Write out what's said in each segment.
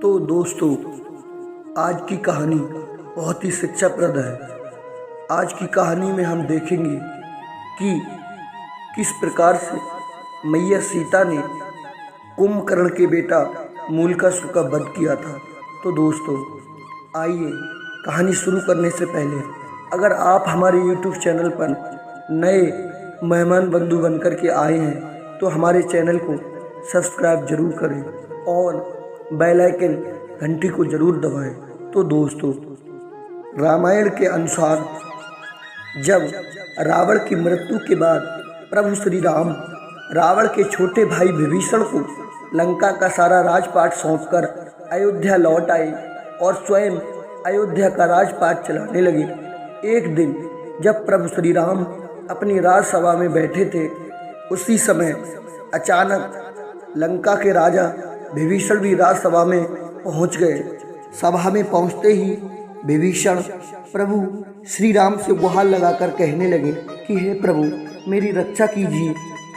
तो दोस्तों, आज की कहानी बहुत ही शिक्षाप्रद है। आज की कहानी में हम देखेंगे कि किस प्रकार से मैया सीता ने कुंभकर्ण के बेटा मूलकासुर का वध किया था। तो दोस्तों, आइए कहानी शुरू करने से पहले अगर आप हमारे YouTube चैनल पर नए मेहमान बंधु बनकर के आए हैं तो हमारे चैनल को सब्सक्राइब जरूर करें और बेल आइकन घंटी को जरूर दबाएं। तो दोस्तों, रामायण के अनुसार जब रावण की मृत्यु के बाद प्रभु श्री राम रावण के छोटे भाई विभीषण को लंका का सारा राजपाट सौंपकर अयोध्या लौट आए और स्वयं अयोध्या का राजपाट चलाने लगे। एक दिन जब प्रभु श्री राम अपनी राजसभा में बैठे थे, उसी समय अचानक लंका के राजा विभीषण भी राजसभा में पहुंच गए। सभा में पहुंचते ही विभीषण प्रभु श्री राम से गुहार लगाकर कहने लगे कि हे प्रभु, मेरी रक्षा कीजिए।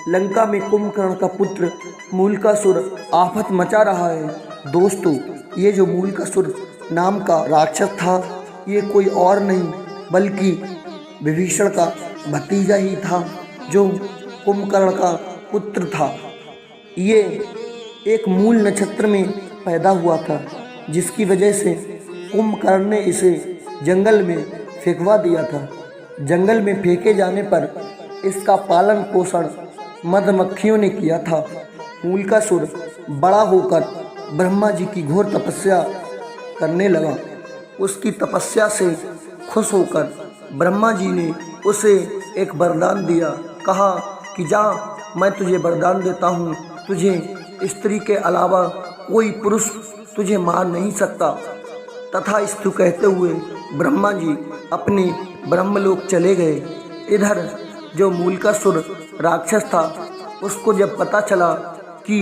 लंका में कुंभकर्ण का पुत्र मूलकासुर आफत मचा रहा है। दोस्तों, ये जो मूलकासुर नाम का राक्षस था, ये कोई और नहीं बल्कि विभीषण का भतीजा ही था, जो कुंभकर्ण का पुत्र था। ये एक मूल नक्षत्र में पैदा हुआ था, जिसकी वजह से कुंभकर्ण ने इसे जंगल में फेंकवा दिया था। जंगल में फेंके जाने पर इसका पालन पोषण मधुमक्खियों ने किया था। मूलकासुर बड़ा होकर ब्रह्मा जी की घोर तपस्या करने लगा। उसकी तपस्या से खुश होकर ब्रह्मा जी ने उसे एक वरदान दिया। कहा कि जा, मैं तुझे वरदान देता हूँ, तुझे स्त्री के अलावा कोई पुरुष तुझे मार नहीं सकता। तथास्तु कहते हुए ब्रह्मा जी अपने ब्रह्मलोक चले गए। इधर जो मूलकासुर राक्षस था, उसको जब पता चला कि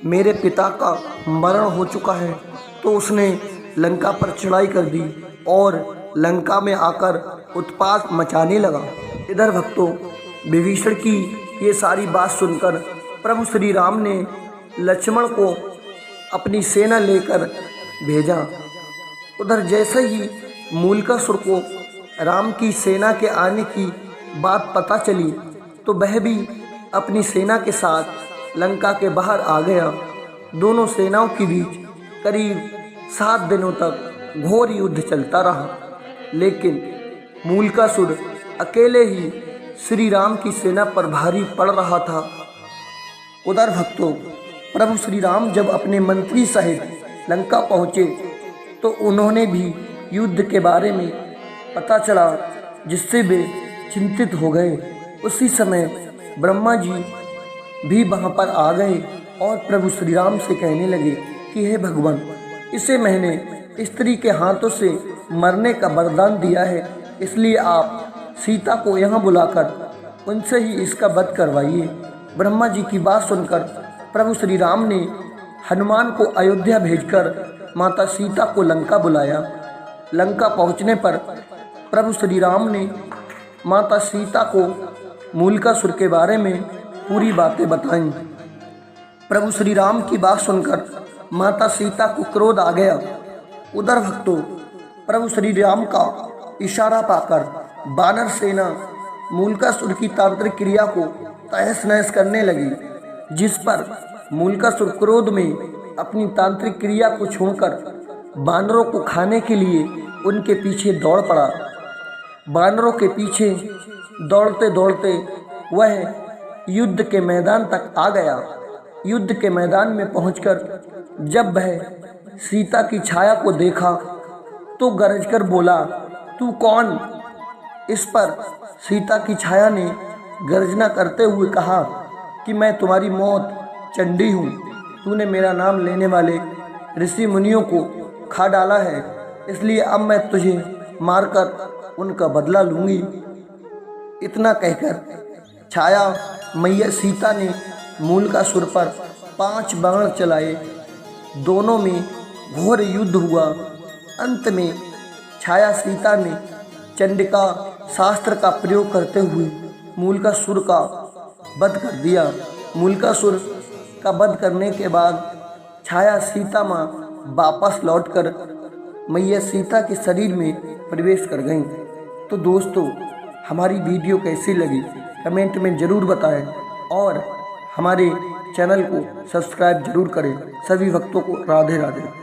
मेरे पिता का मरण हो चुका है, तो उसने लंका पर चढ़ाई कर दी और लंका में आकर उत्पात मचाने लगा। इधर भक्तों, विभीषण की ये सारी बात सुनकर प्रभु श्री राम ने लक्ष्मण को अपनी सेना लेकर भेजा। उधर जैसे ही मूलकासुर को राम की सेना के आने की बात पता चली, तो वह भी अपनी सेना के साथ लंका के बाहर आ गया। दोनों सेनाओं के बीच करीब 7 दिनों तक घोर युद्ध चलता रहा, लेकिन मूलकासुर अकेले ही श्री राम की सेना पर भारी पड़ रहा था। उधर भक्तों, प्रभु श्री राम जब अपने मंत्री सहित लंका पहुँचे, तो उन्होंने भी युद्ध के बारे में पता चला, जिससे वे चिंतित हो गए। उसी समय ब्रह्मा जी भी वहाँ पर आ गए और प्रभु श्री राम से कहने लगे कि हे भगवान, इसे मैंने स्त्री के हाथों से मरने का वरदान दिया है, इसलिए आप सीता को यहाँ बुलाकर उनसे ही इसका वध करवाइए। ब्रह्मा जी की बात सुनकर प्रभु श्री राम ने हनुमान को अयोध्या भेजकर माता सीता को लंका बुलाया। लंका पहुँचने पर प्रभु श्री राम ने माता सीता को मूलकासुर के बारे में पूरी बातें बताईं। प्रभु श्री राम की बात सुनकर माता सीता को क्रोध आ गया। उधर भक्तों, प्रभु श्री राम का इशारा पाकर वानर सेना मूलकासुर की तांत्रिक क्रिया को तहस नहस करने लगी, जिस पर मूलकासुर क्रोध में अपनी तांत्रिक क्रिया को छोड़कर वानरों को खाने के लिए उनके पीछे दौड़ पड़ा। वानरों के पीछे दौड़ते दौड़ते वह युद्ध के मैदान तक आ गया। युद्ध के मैदान में पहुंचकर जब वह सीता की छाया को देखा, तो गरजकर बोला, तू कौन? इस पर सीता की छाया ने गर्जना करते हुए कहा कि मैं तुम्हारी मौत चंडी हूँ। तूने मेरा नाम लेने वाले ऋषि मुनियों को खा डाला है, इसलिए अब मैं तुझे मारकर उनका बदला लूँगी। इतना कहकर छाया मैया सीता ने मूलकासुर पर 5 बाण चलाए। दोनों में घोर युद्ध हुआ। अंत में छाया सीता ने चंडिका शास्त्र का प्रयोग करते हुए मूलकासुर का वध कर दिया। मूलकासुर का वध करने के बाद छाया सीता माँ वापस लौटकर मैया सीता के शरीर में प्रवेश कर गईं। तो दोस्तों, हमारी वीडियो कैसी लगी कमेंट में ज़रूर बताएं और हमारे चैनल को सब्सक्राइब जरूर करें। सभी भक्तों को राधे राधे।